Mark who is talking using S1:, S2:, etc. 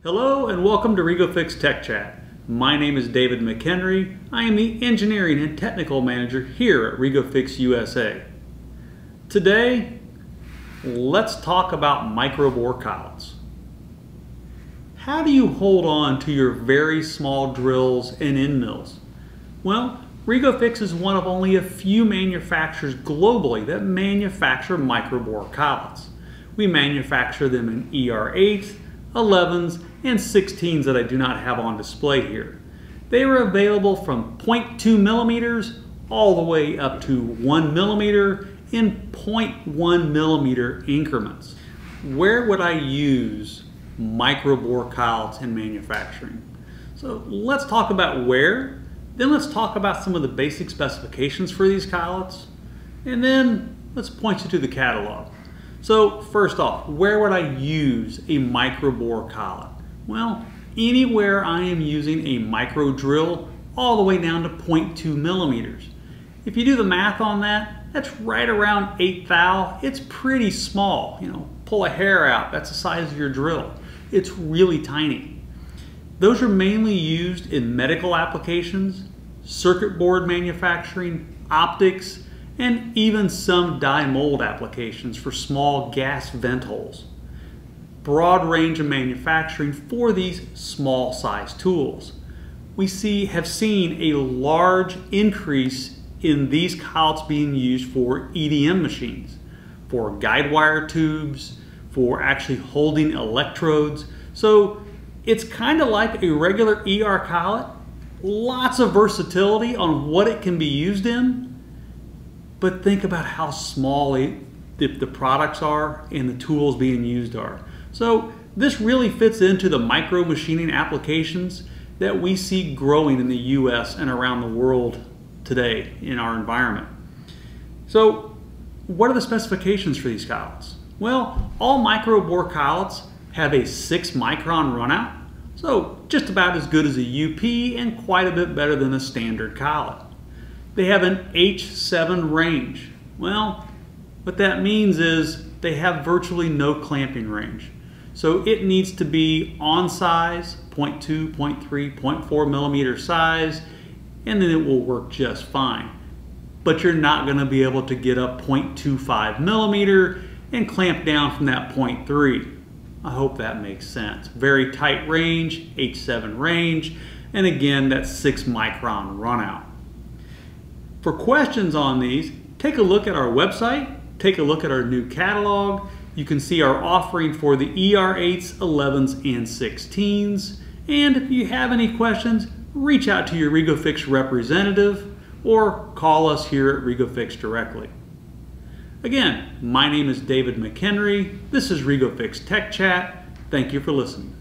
S1: Hello and welcome to REGO-FIX TechChat. My name is David McHenry. I am the Engineering and Technical Manager here at REGO-FIX USA. Today, let's talk about Microbore Collets. How do you hold on to your very small drills and end mills? Well, REGO-FIX is one of only a few manufacturers globally that manufacture Microbore Collets. We manufacture them in ER8s, 11s, and 16s that I do not have on display here. They are available from 0.2 millimeters all the way up to 1 millimeter in 0.1 millimeter increments. Where would I use Microbore collets in manufacturing? So let's talk about where, then let's talk about some of the basic specifications for these collets, and then let's point you to the catalog. So first off, where would I use a Microbore collet? Well, anywhere I am using a micro drill all the way down to 0.2 millimeters. If you do the math on that, that's right around 8 thou. It's pretty small. Pull a hair out, that's the size of your drill. It's really tiny. Those are mainly used in medical applications, circuit board manufacturing, optics, and even some die mold applications for small gas vent holes. Broad range of manufacturing for these small size tools. We have seen a large increase in these collets being used for EDM machines, for guide wire tubes, for actually holding electrodes. So it's kind of like a regular ER collet, lots of versatility on what it can be used in, but think about how small the products are and the tools being used are. So this really fits into the micro machining applications that we see growing in the US and around the world today in our environment. So what are the specifications for these collets? Well, all Microbore collets have a 6 micron runout, so just about as good as a UP and quite a bit better than a standard collet. They have an H7 range. Well, what that means is they have virtually no clamping range. So it needs to be on size, 0.2, 0.3, 0.4 millimeter size, and then it will work just fine. But you're not going to be able to get up 0.25 millimeter and clamp down from that 0.3. I hope that makes sense. Very tight range, H7 range, and again, that 6 micron runout. For questions on these, take a look at our website, take a look at our new catalog. You can see our offering for the ER8s, 11s, and 16s. And if you have any questions, reach out to your REGO-FIX representative or call us here at REGO-FIX directly. Again, my name is David McHenry. This is REGO-FIX Tech Chat. Thank you for listening.